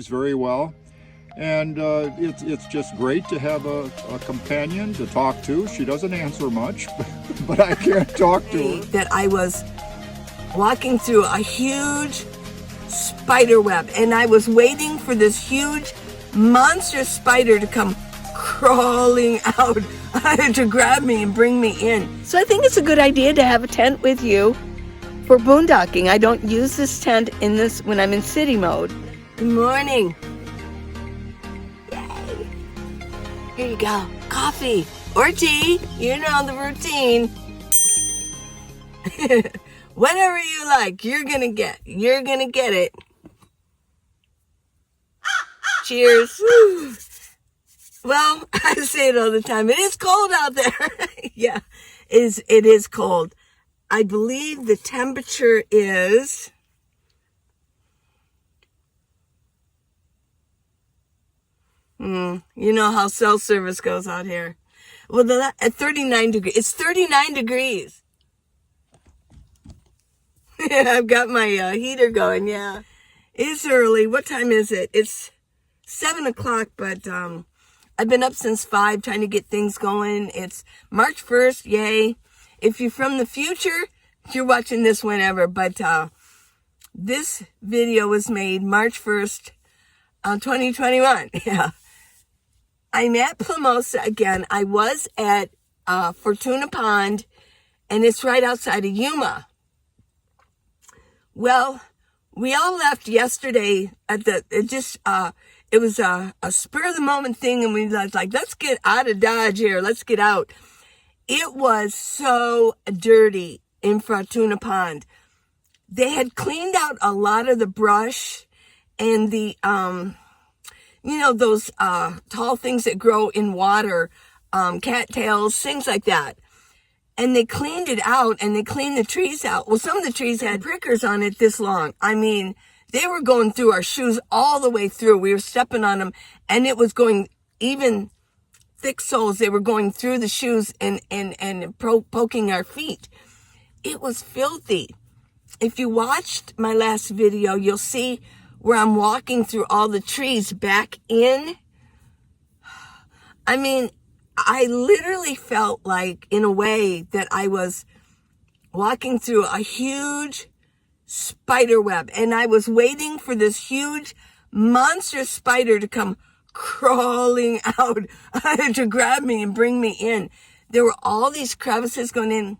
very well, and it's just great to have a companion to talk to. She doesn't answer much, but I can't talk to her. That I was walking through a huge spider web, and I was waiting for this huge monster spider to come crawling out to grab me and bring me in. So I think it's a good idea to have a tent with you for boondocking. I don't use this tent when I'm in city mode. Good morning. Yay. Here you go. Coffee or tea. You know the routine. Whatever you like, you're gonna get. You're gonna get it. Cheers. Well, I say it all the time. It is cold out there. Yeah, it is cold. I believe the temperature is... you know how cell service goes out here. Well, at 39 degrees. It's 39 degrees. I've got my heater going, yeah. It's early. What time is it? It's 7 o'clock, but I've been up since 5 trying to get things going. It's March 1st, yay. If you're from the future, you're watching this whenever, but this video was made March 1st, 2021. Yeah. I'm at Plamosa again. I was at Fortuna Pond, and it's right outside of Yuma. Well, we all left yesterday it was a spur of the moment thing, and we was like, let's get out of Dodge here. Let's get out. It was so dirty in Fortuna Pond. They had cleaned out a lot of the brush and the, those tall things that grow in water, cattails, things like that. And they cleaned it out, and they cleaned the trees out. Well, some of the trees had prickers on it this long. I mean, they were going through our shoes all the way through. We were stepping on them, and it was going, even thick soles, they were going through the shoes and poking our feet. It was filthy. If you watched my last video, you'll see where I'm walking through all the trees back in. I mean, I literally felt like, in a way, that I was walking through a huge spider web, and I was waiting for this huge monster spider to come crawling out to grab me and bring me in. There were all these crevices going in.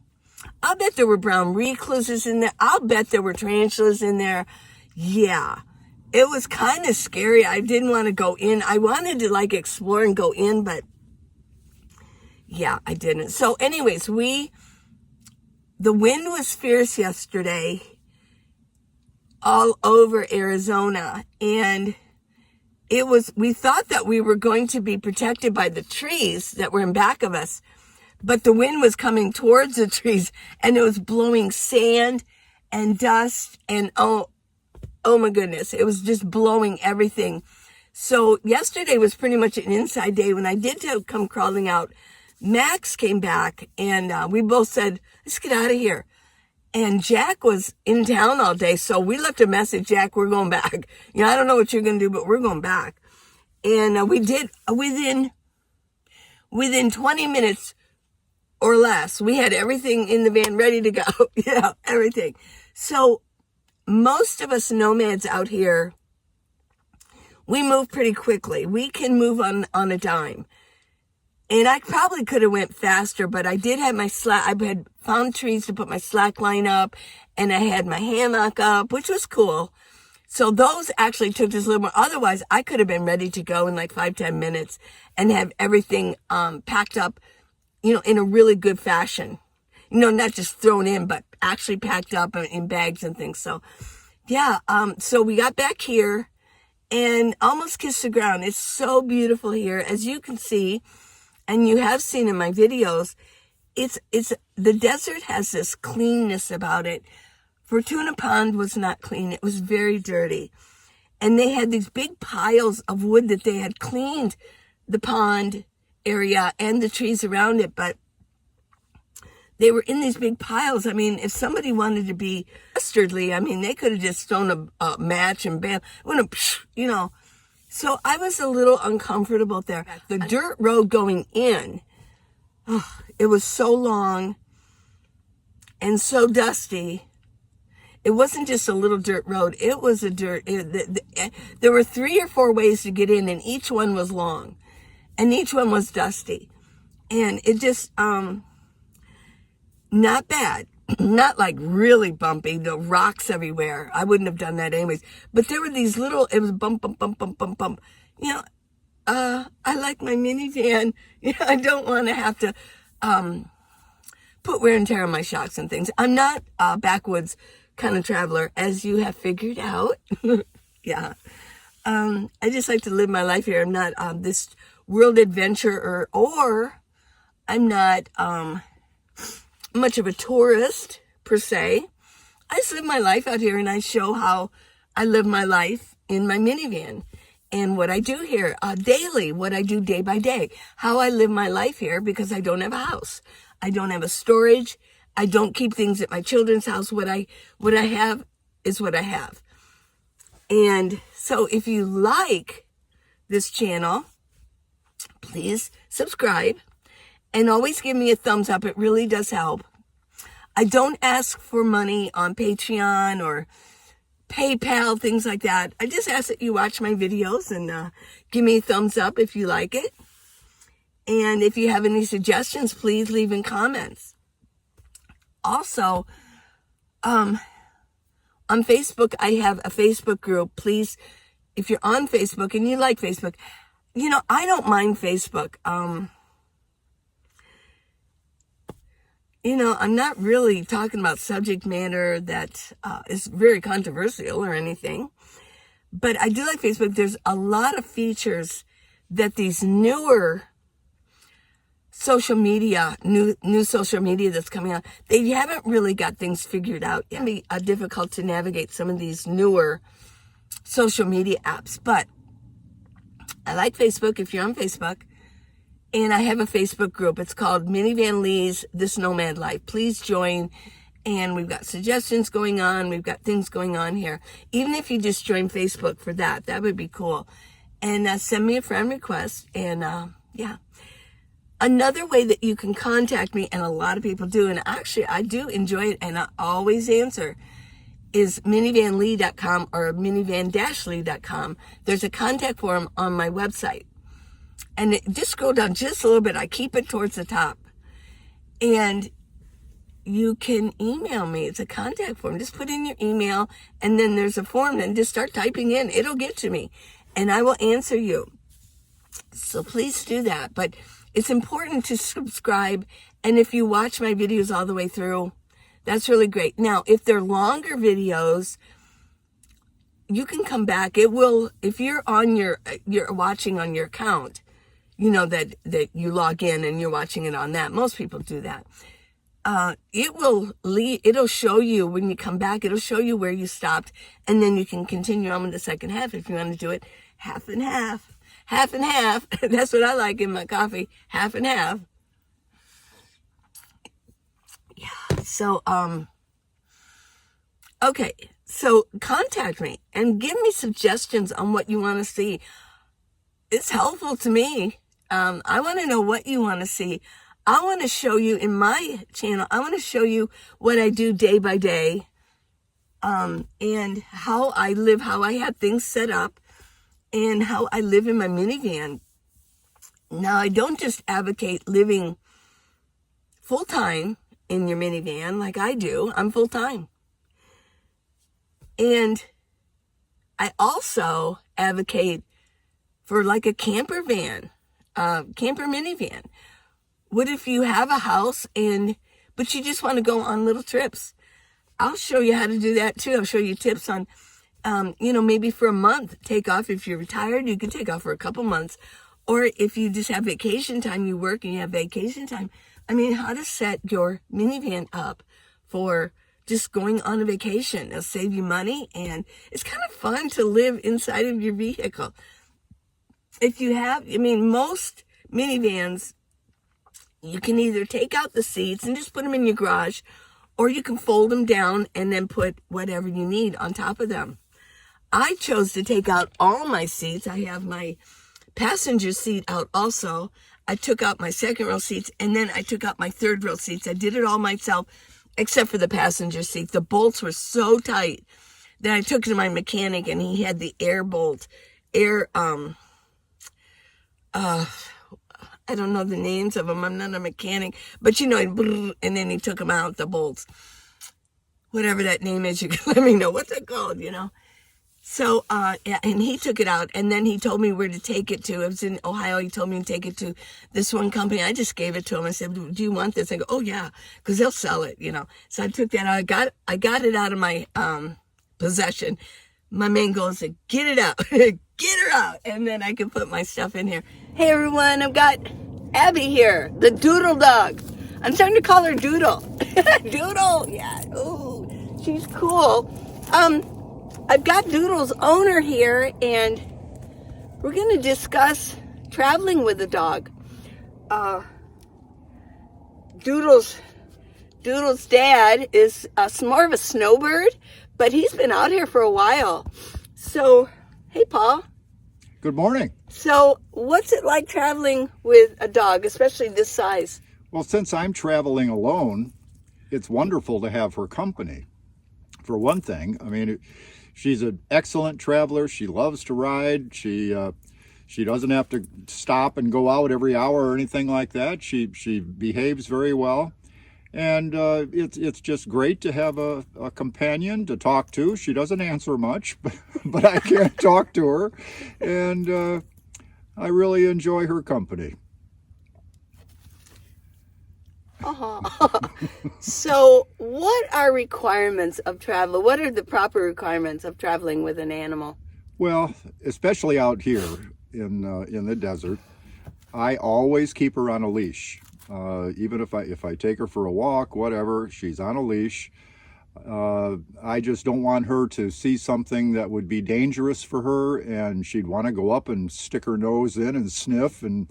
I'll bet there were brown recluses in there. I'll bet there were tarantulas in there. Yeah, it was kind of scary. I didn't want to go in. I wanted to explore and go in, but yeah, I didn't. So anyways, the wind was fierce yesterday all over Arizona, and we thought that we were going to be protected by the trees that were in back of us, but the wind was coming towards the trees, and it was blowing sand and dust, and oh my goodness, it was just blowing everything. So yesterday was pretty much an inside day. When I did come crawling out, Max came back, and we both said, let's get out of here. And Jack was in town all day, so we left a message, Jack, we're going back. I don't know what you're going to do, but we're going back. And we did, within 20 minutes or less, we had everything in the van ready to go. Yeah, everything. So most of us nomads out here, we move pretty quickly. We can move on a dime. And I probably could have went faster, but I did have I had found trees to put my slack line up, and I had my hammock up, which was cool. So those actually took just a little more. Otherwise, I could have been ready to go in 5-10 minutes and have everything packed up, in a really good fashion. Not just thrown in, but actually packed up in bags and things. So, yeah, so we got back here and almost kissed the ground. It's so beautiful here, as you can see. And you have seen in my videos, the desert has this cleanness about it. Fortuna Pond was not clean. It was very dirty. And they had these big piles of wood that they had cleaned the pond area and the trees around it, but they were in these big piles. I mean, if somebody wanted to be dastardly, I mean, they could have just thrown a match and bam, So I was a little uncomfortable there. The dirt road going in, it was so long and so dusty. It wasn't just a little dirt road. It was a there were 3 or 4 ways to get in, and each one was long and each one was dusty. And it just, not bad. Not like really bumpy, the rocks everywhere. I wouldn't have done that anyways. But there were these little, it was bump, bump, bump, bump, bump, bump. You know, I like my minivan. You know, I don't want to have to put wear and tear on my shocks and things. I'm not a backwoods kind of traveler, as you have figured out. Yeah. I just like to live my life here. I'm not this world adventurer, or I'm not much of a tourist per se. I just live my life out here, and I show how I live my life in my minivan and what I do here daily, what I do day by day, how I live my life here, because I don't have a house. I don't have a storage. I don't keep things at my children's house. What I have is what I have. And so if you like this channel, please subscribe. And always give me a thumbs up. It really does help. I don't ask for money on Patreon or PayPal, things like that. I just ask that you watch my videos and give me a thumbs up if you like it. And if you have any suggestions, please leave in comments. Also, on Facebook, I have a Facebook group. Please, if you're on Facebook and you like Facebook, you know, I don't mind Facebook. You know, I'm not really talking about subject matter that is very controversial or anything. But I do like Facebook. There's a lot of features that these newer social media, new social media that's coming out, they haven't really got things figured out yet. It can be difficult to navigate some of these newer social media apps. But I like Facebook if you're on Facebook. And I have a Facebook group. It's called Minivan Lee's This Nomad Life. Please join. And we've got suggestions going on. We've got things going on here. Even if you just join Facebook for that, that would be cool. And send me a friend request. And yeah. Another way that you can contact me, and a lot of people do, and actually I do enjoy it and I always answer, is minivanlee.com or minivan-lee.com. There's a contact form on my website. And just scroll down just a little bit. I keep it towards the top. And you can email me. It's a contact form. Just put in your email, and then there's a form, and just start typing in. It'll get to me, and I will answer you. So please do that. But it's important to subscribe. And if you watch my videos all the way through, that's really great. Now, if they're longer videos, you can come back. It will, if you're on you're watching on your account, you know, that you log in and you're watching it on that. Most people do that. It'll show you when you come back, it'll show you where you stopped, and then you can continue on with the second half if you want to do it half and half. Half and half. That's what I like in my coffee. Half and half. Yeah. So, okay. So contact me and give me suggestions on what you want to see. It's helpful to me. I want to know what you want to see. I want to show you in my channel, I want to show you what I do day by day, and how I live, how I have things set up, and how I live in my minivan. Now, I don't just advocate living full-time in your minivan like I do. I'm full-time. And I also advocate for like a camper van, camper minivan. What if you have a house but you just want to go on little trips? I'll show you how to do that too. I'll show you tips on, maybe for a month, take off. If you're retired, you can take off for a couple months. Or if you just have vacation time, you work and you have vacation time. I mean, how to set your minivan up for just going on a vacation. It'll save you money, and it's kind of fun to live inside of your vehicle. If you have, most minivans, you can either take out the seats and just put them in your garage, or you can fold them down and then put whatever you need on top of them. I chose to take out all my seats. I have my passenger seat out also. I took out my second row seats, and then I took out my third row seats. I did it all myself, except for the passenger seat. The bolts were so tight that I took it to my mechanic, and he had the air bolt, I don't know the names of them. I'm not a mechanic, but and then he took them out, the bolts. Whatever that name is, you can let me know. What's it called, So, yeah, and he took it out, and then he told me where to take it to. It was in Ohio. He told me to take it to this one company. I just gave it to him. I said, do you want this? I go, oh, yeah, because they'll sell it, So I took that out. I got it out of my possession. My man goes, get it out. Get her out. And then I can put my stuff in here. Hey, everyone, I've got Abby here, the Doodle dog. I'm starting to call her Doodle. Doodle, yeah. Ooh, she's cool. I've got Doodle's owner here, and we're going to discuss traveling with the dog. Doodle's dad is more of a snowbird, but he's been out here for a while. So, hey, Paul. Good morning. So, what's it like traveling with a dog, especially this size? Well, since I'm traveling alone, it's wonderful to have her company. For one thing, I mean, she's an excellent traveler. She loves to ride. She doesn't have to stop and go out every hour or anything like that. She behaves very well. And it's just great to have a companion to talk to. She doesn't answer much, but I can't talk to her. And I really enjoy her company. So what are requirements of travel? What are the proper requirements of traveling with an animal? Well, especially out here in the desert, I always keep her on a leash. Even if I take her for a walk, whatever, she's on a leash. I just don't want her to see something that would be dangerous for her, and she'd want to go up and stick her nose in and sniff, and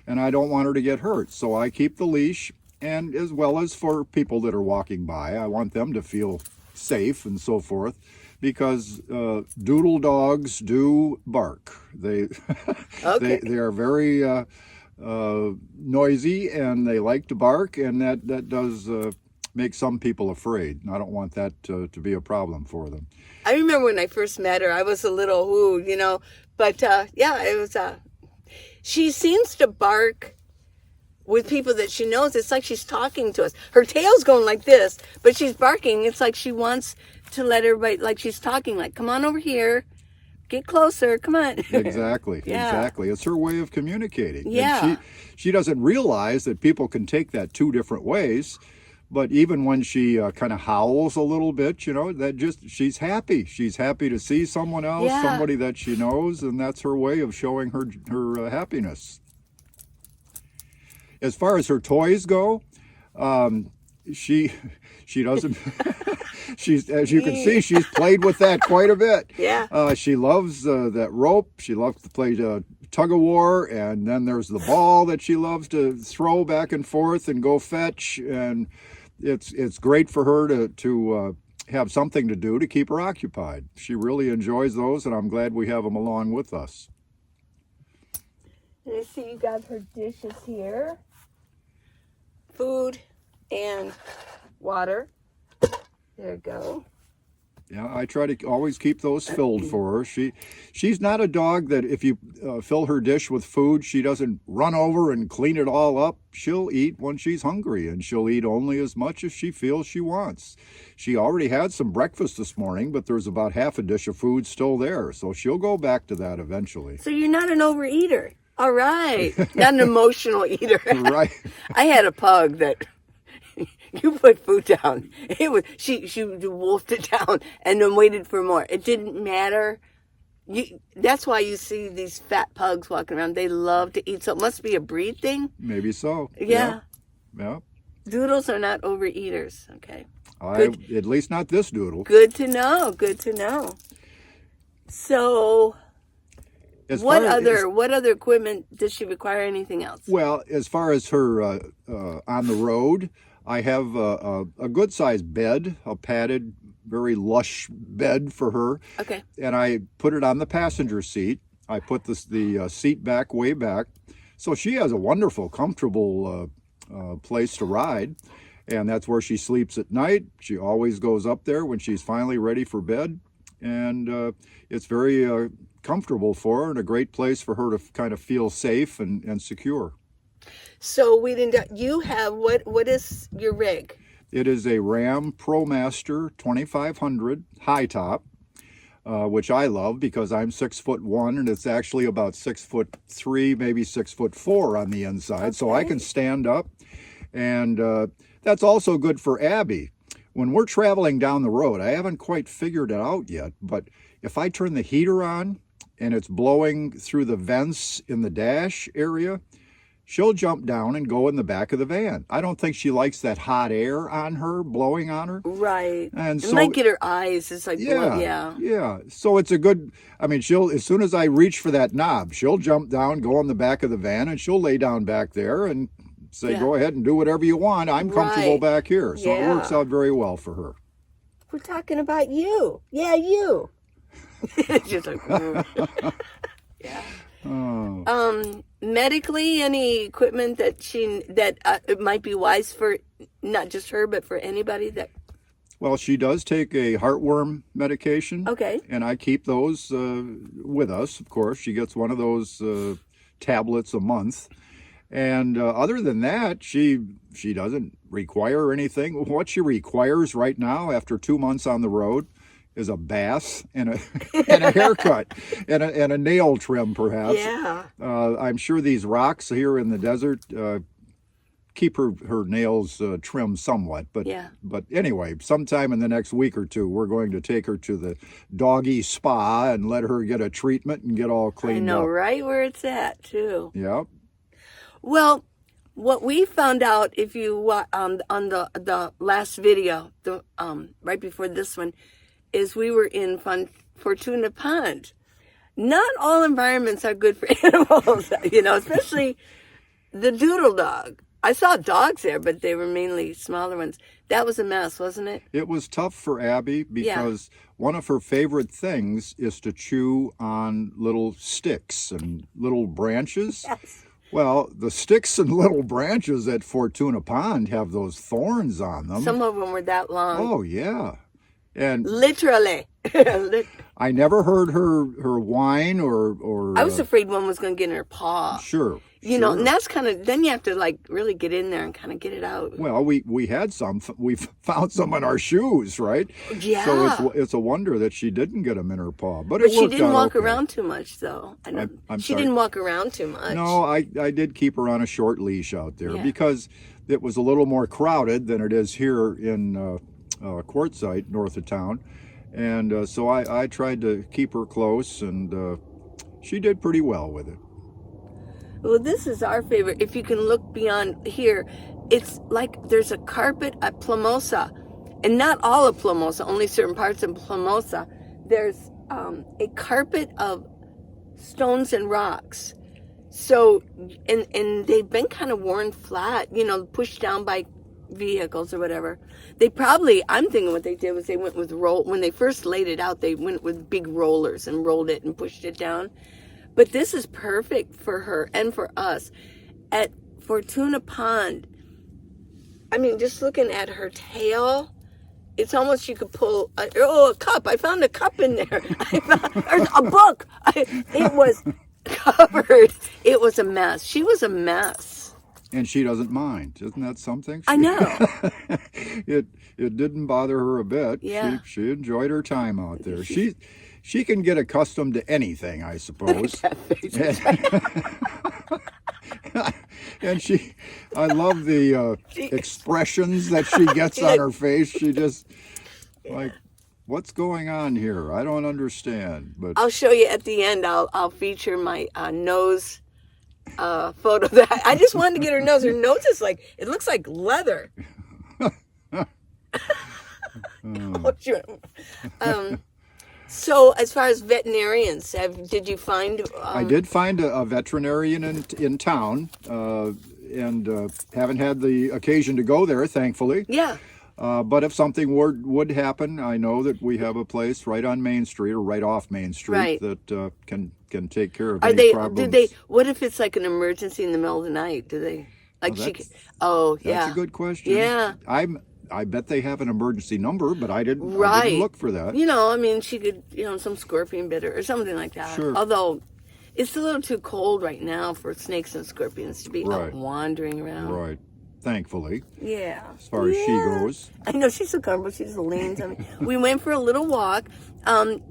I don't want her to get hurt. So I keep the leash, and as well as for people that are walking by, I want them to feel safe and so forth, because Doodle dogs do bark. They Okay. they are very noisy, and they like to bark, and that does make some people afraid. I don't want that to be a problem for them. I remember when I first met her, I was a little but yeah, it was. She seems to bark with people that she knows. It's like she's talking to us. Her tail's going like this, but she's barking. It's like she wants to let everybody, like she's talking, like, come on over here. Get closer, come on. Exactly, Yeah. exactly. It's her way of communicating. Yeah. And she doesn't realize that people can take that two different ways. But even when she kind of howls a little bit, she's happy. She's happy to see someone else, Yeah. somebody that she knows, and that's her way of showing her happiness. As far as her toys go, she doesn't. She's, as you can see, she's played with that quite a bit. Yeah. She loves that rope. She loves to play tug of war, and then there's the ball that she loves to throw back and forth and go fetch. And it's great for her to have something to do to keep her occupied. She really enjoys those, and I'm glad we have them along with us. I see you got her dishes here. Food and water. There you go. Yeah, I try to always keep those filled for her. She's not a dog that if you fill her dish with food, she doesn't run over and clean it all up. She'll eat when she's hungry, and she'll eat only as much as she feels she wants. She already had some breakfast this morning, but there's about half a dish of food still there, so she'll go back to that eventually. So you're not an overeater. All right. Not an emotional eater. Right. I had a pug that you put food down. It was she wolfed it down and then waited for more. It didn't matter. That's why you see these fat pugs walking around. They love to eat. So it must be a breed thing. Maybe so. Yeah. Yeah. Doodles are not overeaters. Okay. At least not this Doodle. Good to know. Good to know. So what other equipment does she require? Anything else? Well, as far as her on the road, I have a good sized bed, a padded, very lush bed for her. Okay. And I put it on the passenger seat. I put the seat back way back. So she has a wonderful, comfortable place to ride. And that's where she sleeps at night. She always goes up there when she's finally ready for bed. And it's very comfortable for her and a great place for her to kind of feel safe and secure. So we didn't. You have what is your rig? It is a Ram ProMaster 2500 high top, which I love because I'm 6'1" and it's actually about 6'3", maybe 6'4" on the inside. Okay. So I can stand up, and that's also good for Abby. When we're traveling down the road, I haven't quite figured it out yet, but if I turn the heater on and it's blowing through the vents in the dash area, she'll jump down and go in the back of the van. I don't think she likes that hot air on her, blowing on her. Right. And it so, might get her eyes. It's like, yeah. So it's a good, I mean, she'll, as soon as I reach for that knob, she'll jump down, go in the back of the van, and she'll lay down back there and say, go ahead and do whatever you want. I'm comfortable back here. So it works out very well for her. We're talking about you. Yeah, you. Just like, yeah. Oh. Medically, any equipment that it might be wise for not just her, but for anybody that. Well, she does take a heartworm medication. Okay. And I keep those with us, of course. She gets one of those tablets a month. And other than that, she doesn't require anything. What she requires right now, after 2 months on the road, is a bath and a haircut and a nail trim, perhaps. Yeah. I'm sure these rocks here in the desert keep her nails trimmed somewhat. But anyway, sometime in the next week or two, we're going to take her to the doggy spa and let her get a treatment and get all cleaned up. I know, right where it's at, too. Yep. Well, what we found out, if you on the last video, right before this one, is we were in Fortuna Pond. Not all environments are good for animals, especially the Doodle dog. I saw dogs there, but they were mainly smaller ones. That was a mess, wasn't it? It was tough for Abby because one of her favorite things is to chew on little sticks and little branches. Yes. Well, the sticks and little branches at Fortuna Pond have those thorns on them. Some of them were that long. Oh, yeah. And literally. I never heard her whine or I was afraid one was going to get in her paw. Sure. You know, and that's kind of, then you have to like really get in there and kind of get it out. Well, we had some, we found some in our shoes, right? Yeah. So it's a wonder that she didn't get them in her paw. But it worked out. She didn't walk okay. around too much, though. I'm she sorry. didn't walk around too much. No, I did keep her on a short leash out there because it was a little more crowded than it is here in Quartzsite, north of town. And so I tried to keep her close, and she did pretty well with it. Well, this is our favorite. If you can look beyond here, it's like there's a carpet at Plumosa, and not all of Plumosa, only certain parts of Plumosa. There's a carpet of stones and rocks. So, and they've been kind of worn flat, pushed down by vehicles or whatever. They probably, I'm thinking what they did was they went with when they first laid it out, they went with big rollers and rolled it and pushed it down. But this is perfect for her and for us. At Fortuna Pond, I mean, just looking at her tail, it's almost you could pull, a cup. I found a cup in there. There's a book. It was covered. It was a mess. She was a mess. And she doesn't mind. Isn't that something? I know. It didn't bother her a bit. Yeah. She enjoyed her time out there. She can get accustomed to anything, I suppose. And I love the expressions that she gets on her face. She just like, what's going on here? I don't understand. But I'll show you at the end. I'll feature my nose photo. That I just wanted to get her nose. Her nose is like, it looks like leather. So as far as veterinarians, did you find? I did find a veterinarian in town, and haven't had the occasion to go there, thankfully. Yeah. But if something would happen, I know that we have a place right on Main Street or right off Main Street Right. that can take care of Are any they? problems. Do they? What if it's like an emergency in the middle of the night? Do they? Like she? That's- Oh, That's yeah. a good question. Yeah. I bet they have an emergency number, but I didn't Right. look for that. You know, I mean, she could, some scorpion bit her or something like that. Sure. Although, it's a little too cold right now for snakes and scorpions to be Right. out wandering around. Right. Thankfully, Yeah. as far as she goes. I know she's so comfortable. She just leans on me. We went for a little walk.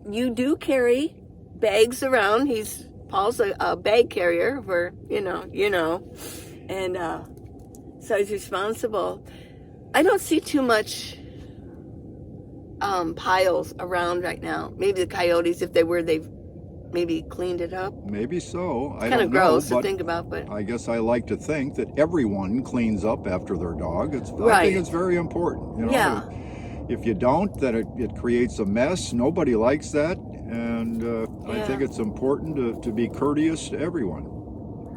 You do carry bags around. Paul's a bag carrier for and so he's responsible. I don't see too much piles around right now. Maybe the coyotes, if they've maybe cleaned it up. Maybe so. I Kind don't of gross know, to but think about, but I guess I like to think that everyone cleans up after their dog. I Right. think it's very important. Yeah. If you don't, then it creates a mess. Nobody likes that, and I Yeah. think it's important to be courteous to everyone.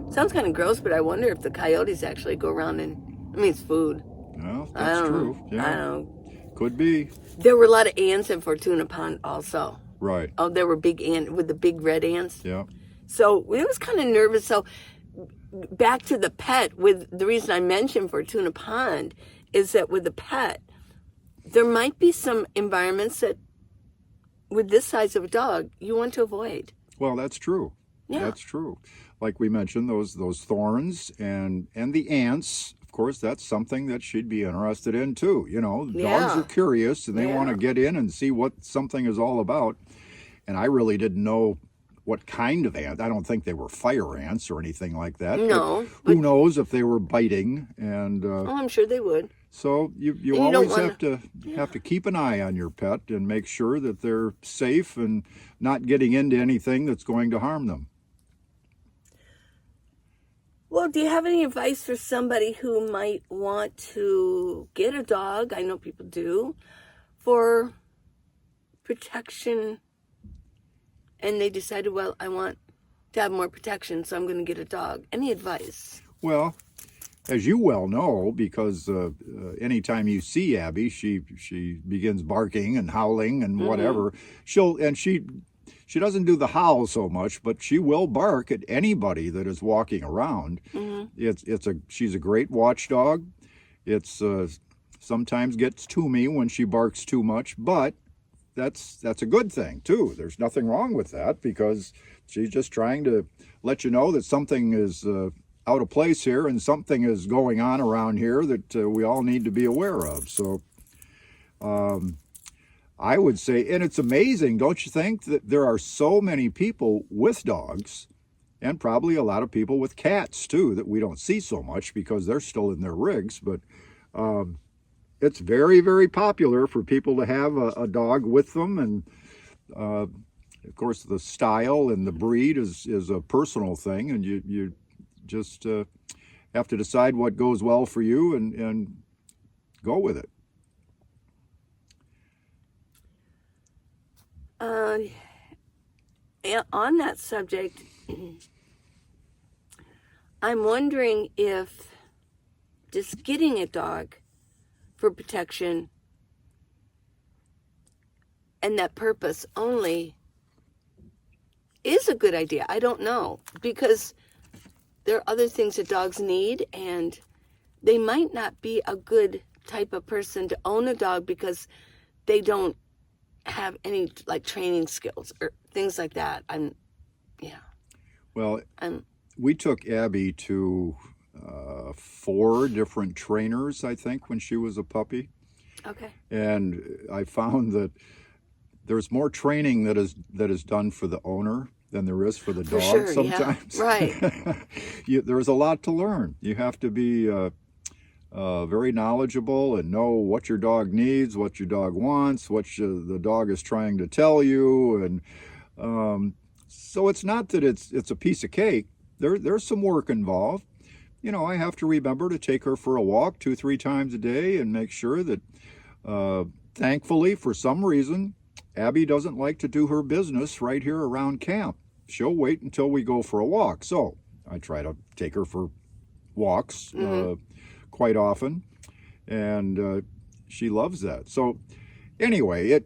sounds kind of gross. But I wonder if the coyotes actually go around and it's food. Well, I that's don't true. know. Yeah, I don't. could be. There were a lot of ants in Fortuna Pond also. Right. Oh, there were big ant with the big red ants. Yeah. So we was kind of nervous. So back to the pet. With the reason I mentioned Fortuna Pond is that with the pet, there might be some environments that, with this size of a dog, you want to avoid. Well, that's true. Yeah. That's true. Like we mentioned, those thorns and the ants. Of course, that's something that she'd be interested in too. Dogs Yeah. are curious and they want to Yeah. get in and see what something is all about. And I really didn't know what kind of ant. I don't think they were fire ants or anything like that. No, But who knows if they were biting? And Oh, I'm sure they would. so you And you don't always wanna- have to keep an eye on your pet and make sure that they're safe and not getting into anything that's going to harm them. Well, do you have any advice for somebody who might want to get a dog? I know people do, for protection, and they decided, well, I want to have more protection, so I'm going to get a dog. Any advice? Well, as you well know, because anytime you see Abby, she begins barking and howling and whatever. She doesn't do the howl so much, but she will bark at anybody that is walking around. She's a great watchdog. It's sometimes gets to me when she barks too much, but that's a good thing too. There's nothing wrong with that because she's just trying to let you know that something is out of place here and something is going on around here that we all need to be aware of. So I would say, and it's amazing, don't you think, that there are so many people with dogs and probably a lot of people with cats too that we don't see so much because they're still in their rigs, but it's very, very popular for people to have a dog with them. And of course the style and the breed is a personal thing, and you just have to decide what goes well for you and go with it. On that subject, I'm wondering if just getting a dog for protection and that purpose only is a good idea. I don't know, because there are other things that dogs need, and they might not be a good type of person to own a dog because they don't have any like training skills or things like that. Well, we took Abby to 4 different trainers, I think, when she was a puppy. Okay. And I found that there's more training that is done for the owner than there is for the dog sure, sometimes. yeah. Right. There's a lot to learn. You have to be very knowledgeable and know what your dog needs, what your dog wants, what the dog is trying to tell you. And so it's not that it's a piece of cake. There's some work involved. I have to remember to take her for a walk 2-3 times a day and make sure that, thankfully, for some reason, Abby doesn't like to do her business right here around camp. She'll wait until we go for a walk. So I try to take her for walks quite often, and she loves that. So anyway,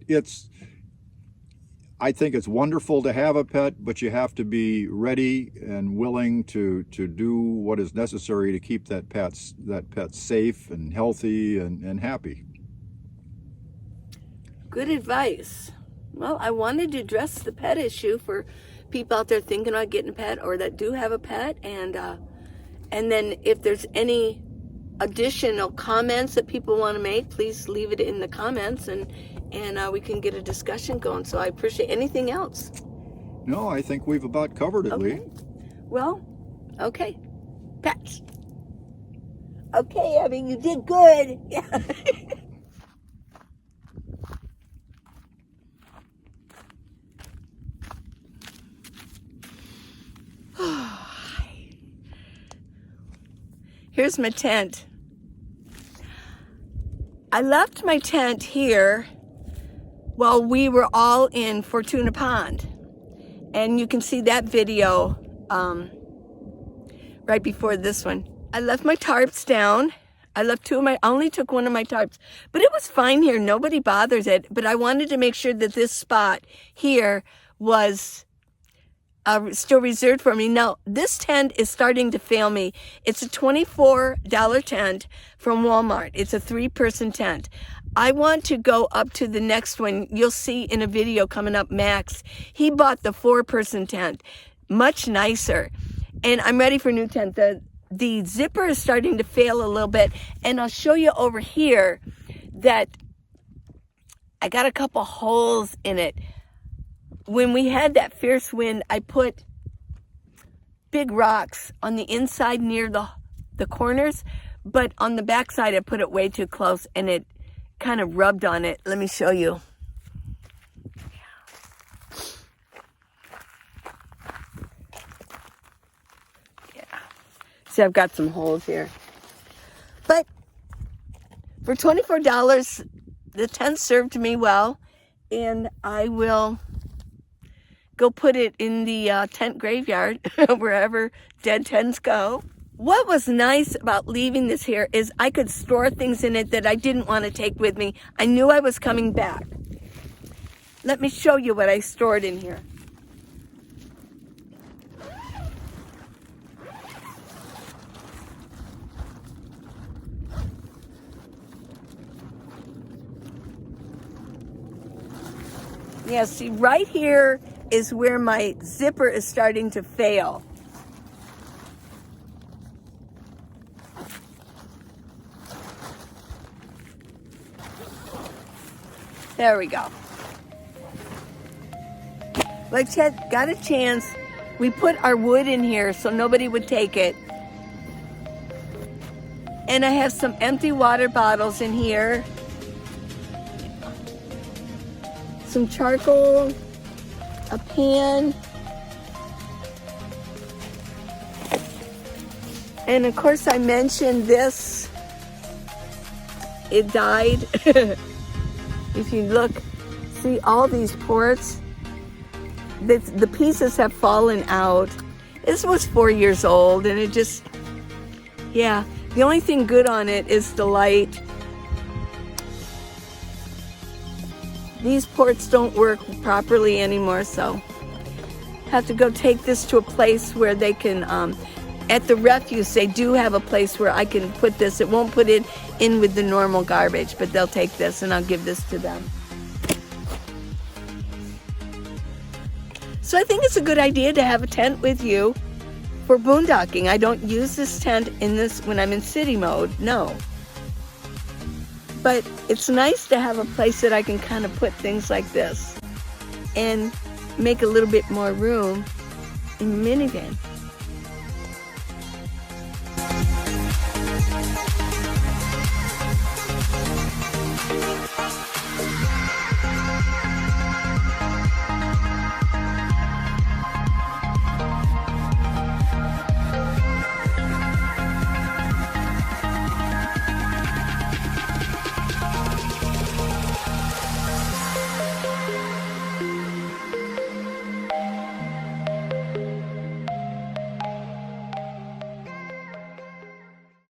I think it's wonderful to have a pet, but you have to be ready and willing to do what is necessary to keep that pet safe and healthy and happy. Good advice. Well, I wanted to address the pet issue for people out there thinking about getting a pet or that do have a pet, and then if there's any additional comments that people want to make, please leave it in the comments, and we can get a discussion going. So I appreciate anything else. No, I think we've about covered it, Okay. Lee. Well, okay. Pets. Okay, Abby, you did good. Yeah. Here's my tent. I left my tent here while we were all in Fortuna Pond. And you can see that video right before this one. I left my tarps down. I only took one of my tarps, but it was fine here. Nobody bothers it. But I wanted to make sure that this spot here was still reserved for me. Now, this tent is starting to fail me. It's a $24 tent from Walmart. It's a 3-person tent. I want to go up to the next one. You'll see in a video coming up, Max. He bought the 4-person tent, much nicer. And I'm ready for a new tent. The zipper is starting to fail a little bit. And I'll show you over here that I got a couple holes in it. When we had that fierce wind, I put big rocks on the inside near the corners, but on the back side, I put it way too close, and it kind of rubbed on it. Let me show you. Yeah. See, I've got some holes here. But for $24, the tent served me well, and I will go put it in the tent graveyard, wherever dead tents go. What was nice about leaving this here is I could store things in it that I didn't want to take with me. I knew I was coming back. Let me show you what I stored in here. Yeah, see, right here is where my zipper is starting to fail. There we go. Like Chet got a chance. We put our wood in here so nobody would take it. And I have some empty water bottles in here. Some charcoal, a pan, and of course I mentioned this. It died. If you look, see all these ports, the pieces have fallen out. This was 4 years old, and it just, yeah, the only thing good on it is the light. These ports don't work properly anymore, so have to go take this to a place where they can, at the refuse, they do have a place where I can put this. It won't put it in with the normal garbage, but they'll take this and I'll give this to them. So I think it's a good idea to have a tent with you for boondocking. I don't use this tent when I'm in city mode, no. But it's nice to have a place that I can kind of put things like this and make a little bit more room in the minivan.